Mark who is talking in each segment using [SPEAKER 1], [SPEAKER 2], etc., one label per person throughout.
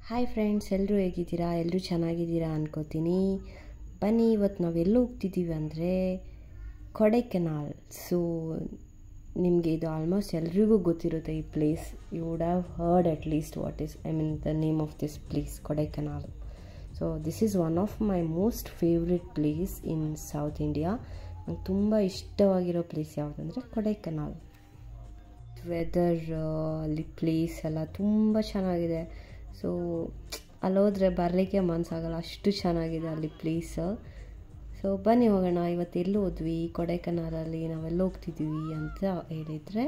[SPEAKER 1] Hi friends, ಎಲ್ಲರೂ ಹೇಗಿದ್ದೀರಾ? ಎಲ್ಲರೂ ಚೆನ್ನಾಗಿದ್ದೀರಾ ಅನ್ಕೋತೀನಿ. ಬನ್ನಿ, ಇವತ್ತು ನಾವೆಲ್ಲೂ ಹೋಗ್ತಿದ್ದೀವಿ ಅಂದರೆ ಕೊಡೈಕೆನಾಲ್. ಸೊ ನಿಮಗೆ ಇದು ಆಲ್ಮೋಸ್ಟ್ ಎಲ್ರಿಗೂ ಗೊತ್ತಿರುತ್ತೆ ಈ place. You would have heard at least the name of this place, Kodaikanal. So this is one of my most favourite place in South India. ನಂಗೆ ತುಂಬ ಇಷ್ಟವಾಗಿರೋ ಪ್ಲೇಸ್ ಯಾವುದಂದರೆ ಕೊಡೈಕೆನಾಲ್. ವೆದರ್, ಅಲ್ಲಿ ಪ್ಲೇಸ್ ಎಲ್ಲ ತುಂಬ ಚೆನ್ನಾಗಿದೆ. ಸೊ ಅಲ್ಲೋದ್ರೆ ಬರಲಿಕ್ಕೆ ಮನಸ್ಸಾಗಲ್ಲ, ಅಷ್ಟು ಚೆನ್ನಾಗಿದೆ ಅಲ್ಲಿ ಪ್ಲೇಸ್. ಸೊ ಬನ್ನಿ ಹೋಗೋಣ. ಇವತ್ತೆಲ್ಲೂ ಹೋದ್ವಿ ಕೊಡೈಕೆನಾಲಲ್ಲಿ, ನಾವೆಲ್ಲ ಹೋಗ್ತಿದ್ವಿ ಅಂತ ಹೇಳಿದರೆ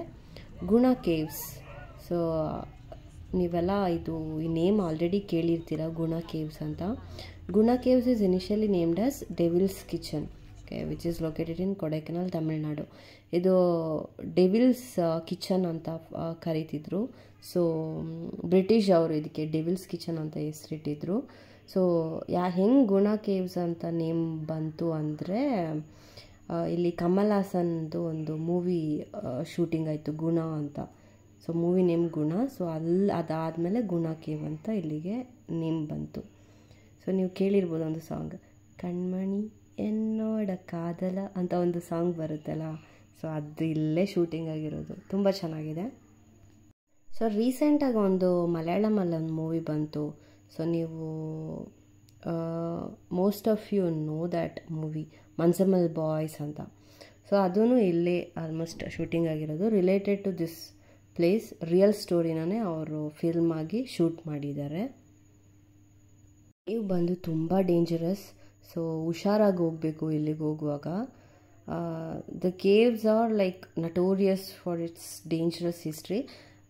[SPEAKER 1] ಗುಣ ಕೇವ್ಸ್. ಸೊ ನೀವೆಲ್ಲ ಈ ನೇಮ್ ಆಲ್ರೆಡಿ ಕೇಳಿರ್ತೀರ, ಗುಣ ಕೇವ್ಸ್ ಅಂತ. ಗುಣ caves is initially named as devils kitchen, which is located in Kodaikanal, Tamil Nadu. ಇದು ಡೆವಿಲ್ಸ್ ಕಿಚನ್ ಅಂತ ಕರೀತಿದ್ರು. ಸೊ ಬ್ರಿಟಿಷ್ ಅವರು ಇದಕ್ಕೆ ಡೆವಿಲ್ಸ್ ಕಿಚನ್ ಅಂತ ಹೆಸರಿಟ್ಟಿದ್ರು. ಸೊ ಹೆಂಗೆ ಗುಣ ಕೇವ್ಸ್ ಅಂತ ನೇಮ್ ಬಂತು ಅಂದರೆ, ಇಲ್ಲಿ ಕಮಲ್ ಹಾಸನ್ದು ಒಂದು ಮೂವಿ ಶೂಟಿಂಗ್ ಆಯಿತು, ಗುಣ ಅಂತ. ಸೊ ಮೂವಿ ನೇಮ್ ಗುಣ. ಸೊ ಅದಾದಮೇಲೆ ಗುಣ ಕೇವ್ ಅಂತ ಇಲ್ಲಿಗೆ ನೇಮ್ ಬಂತು. ಸೊ ನೀವು ಕೇಳಿರ್ಬೋದು ಒಂದು ಸಾಂಗ್, ಕಣ್ಮಣಿ ಎನ್ನೋಡ ಕಾದಲ ಅಂತ ಒಂದು ಸಾಂಗ್ ಬರುತ್ತಲ್ಲ. ಸೊ ಅದು ಇಲ್ಲೇ ಶೂಟಿಂಗ್ ಆಗಿರೋದು, ತುಂಬ ಚೆನ್ನಾಗಿದೆ. ಸೊ ರೀಸೆಂಟಾಗಿ ಒಂದು ಮಲಯಾಳಮಲ್ಲಿ ಒಂದು ಮೂವಿ ಬಂತು. ಸೊ ನೀವು most of you know that movie, Manjummel boys ಅಂತ. ಸೊ ಅದೂ ಇಲ್ಲೇ ಆಲ್ಮೋಸ್ಟ್ ಶೂಟಿಂಗ್ ಆಗಿರೋದು. Related to this place, real ಸ್ಟೋರಿನೇ ಅವರು ಫಿಲ್ಮ್ ಆಗಿ ಶೂಟ್ ಮಾಡಿದ್ದಾರೆ. ಇವು ಬಂದು ತುಂಬ ಡೇಂಜರಸ್. ಸೊ ಹುಷಾರಾಗಿ ಹೋಗಬೇಕು ಇಲ್ಲಿಗೆ ಹೋಗುವಾಗ. The caves are like notorious for its dangerous history,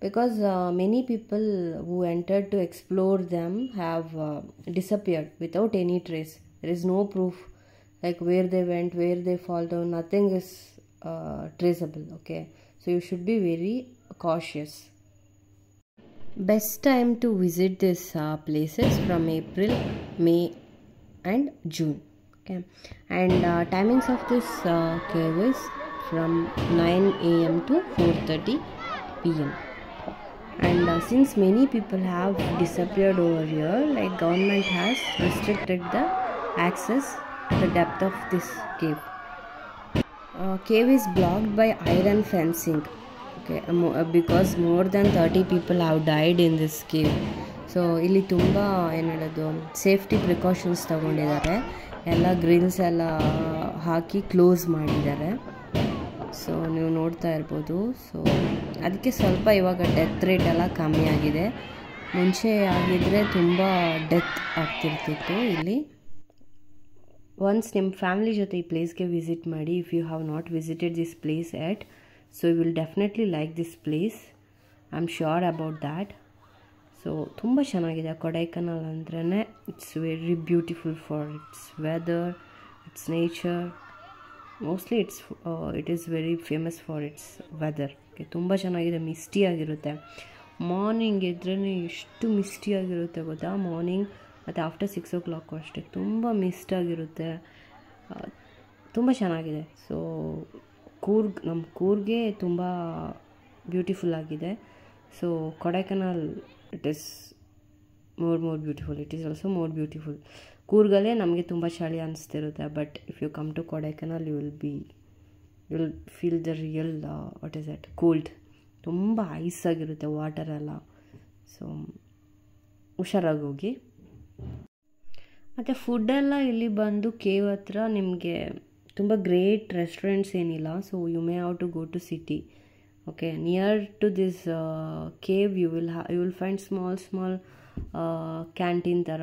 [SPEAKER 1] because many people who entered to explore them have disappeared without any trace. There is no proof, like where they went, where they fall down, nothing is traceable. Okay, so you should be very cautious. Best time to visit these places from April, May and June. Okay, and timings of this cave is from 9 a.m. to 4:30 p.m. And since many people have disappeared over here, like government has restricted the access to the depth of this cave. Cave is blocked by iron fencing. Okay, because more than 30 people have died in this cave. So ಇಲ್ಲಿ ತುಂಬ ಏನು ಹೇಳೋದು, safety precautions ತಗೊಂಡಿದ್ದಾರೆ. ಎಲ್ಲ Grylls ಎಲ್ಲ ಹಾಕಿ close ಮಾಡಿದ್ದಾರೆ. So ನೀವು ನೋಡ್ತಾ ಇರ್ಬೋದು. ಸೊ ಅದಕ್ಕೆ ಸ್ವಲ್ಪ ಇವಾಗ ಡೆತ್ ರೇಟ್ ಎಲ್ಲ ಕಮ್ಮಿ ಆಗಿದೆ. ಮುಂಚೆ ಆಗಿದ್ದರೆ ತುಂಬ ಡೆತ್ ಆಗ್ತಿರ್ತಿತ್ತು ಇಲ್ಲಿ. ಒನ್ಸ್ ನಿಮ್ಮ ಫ್ಯಾಮಿಲಿ ಜೊತೆ ಈ ಪ್ಲೇಸ್ಗೆ ವಿಸಿಟ್ ಮಾಡಿ, if you have not visited this place yet, so you will definitely like this place. I am sure about that. So ತುಂಬ ಚೆನ್ನಾಗಿದೆ ಕೊಡೈಕೆನಾಲ್ ಅಂದ್ರೇ. It's very beautiful for its weather, it's nature. Mostly it is very famous for its weather. ತುಂಬ ಚೆನ್ನಾಗಿದೆ, Misty ಆಗಿರುತ್ತೆ. Morning ಇದ್ರೇ ಎಷ್ಟು Misty ಆಗಿರುತ್ತೆ ಗೊತ್ತಾ, ಮಾರ್ನಿಂಗ್ ಮತ್ತು ಆಫ್ಟರ್ 6 o'clock ಅಷ್ಟೇ ತುಂಬ ಮಿಸ್ಟ್ ಆಗಿರುತ್ತೆ. ತುಂಬ ಚೆನ್ನಾಗಿದೆ. ಸೊ ನಮ್ಮ ಕೂರ್ಗೆ ತುಂಬ ಬ್ಯೂಟಿಫುಲ್ ಆಗಿದೆ. So Kodaikanal, it is more beautiful. It is also more beautiful. ಕೂರ್ಗಲ್ಲೇ ನಮಗೆ ತುಂಬ ಚಳಿ ಅನಿಸ್ತಿರುತ್ತೆ, but if you come to Kodaikanal you will feel the real cold. ತುಂಬ ಐಸ್ ಆಗಿರುತ್ತೆ ವಾಟರ್ ಎಲ್ಲ. ಸೊ ಹುಷಾರಾಗಿ ಹೋಗಿ. ಮತ್ತು ಫುಡ್ಡೆಲ್ಲ ಇಲ್ಲಿ ಬಂದು ಕೇವ್ ಹತ್ರ ನಿಮಗೆ ತುಂಬ ಗ್ರೇಟ್ ರೆಸ್ಟೋರೆಂಟ್ಸ್ ಏನಿಲ್ಲ. So you may have to go to city. Okay, near to this cave you will find small canteen ಥರ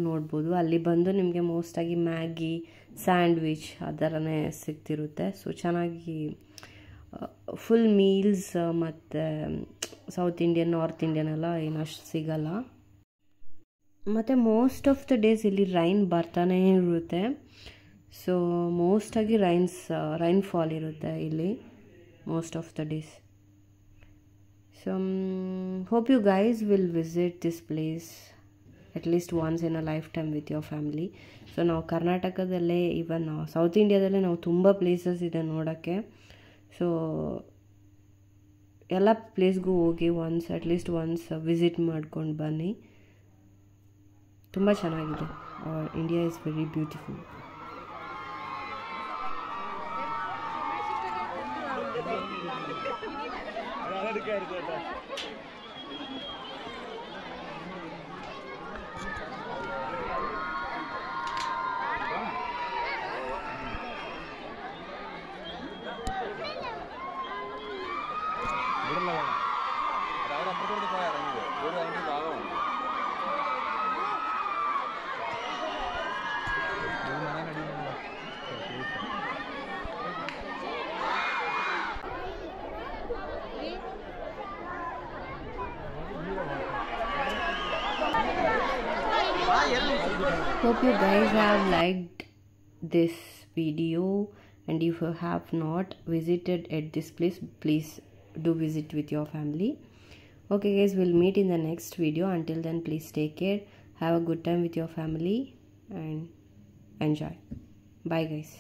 [SPEAKER 1] ನೋಡ್ಬೋದು. ಅಲ್ಲಿ ಬಂದು ನಿಮಗೆ ಮೋಸ್ಟಾಗಿ ಮ್ಯಾಗಿ, ಸ್ಯಾಂಡ್ವಿಚ್ ಆ ಥರನೇ ಸಿಗ್ತಿರುತ್ತೆ. ಸೊ ಚೆನ್ನಾಗಿ ಫುಲ್ ಮೀಲ್ಸ್ ಮತ್ತು ಸೌತ್ ಇಂಡಿಯನ್, ನಾರ್ತ್ ಇಂಡಿಯನ್ ಎಲ್ಲ ಏನಷ್ಟು ಸಿಗಲ್ಲ. ಮತ್ತು ಮೋಸ್ಟ್ ಆಫ್ ದ ಡೇಸ್ ಇಲ್ಲಿ ರೈನ್ ಬರ್ತಾನೇ ಇರುತ್ತೆ. ಸೊ ಮೋಸ್ಟಾಗಿ ರೈನ್ ಫಾಲ್ ಇರುತ್ತೆ ಇಲ್ಲಿ most of the days. So hope you guys will visit this place at least once in a lifetime with your family. So ನಾವು ಕರ್ನಾಟಕದಲ್ಲೇ, ಈವನ್ ಸೌತ್ ಇಂಡಿಯಾದಲ್ಲೇ ನಾವು ತುಂಬ places ಇದೆ ನೋಡೋಕ್ಕೆ. ಸೊ ಎಲ್ಲ ಪ್ಲೇಸ್ಗೂ ಹೋಗಿ ಅಟ್ಲೀಸ್ಟ್ ಒನ್ಸ್ ವಿಸಿಟ್ ಮಾಡ್ಕೊಂಡು ಬನ್ನಿ. ತುಂಬ ಚೆನ್ನಾಗಿದೆ. India is very beautiful. Hope you guys have liked this video, and if you have not visited at this place, please do visit with your family. Okay guys, we'll meet in the next video. Until then, please take care, have a good time with your family and enjoy. Bye guys.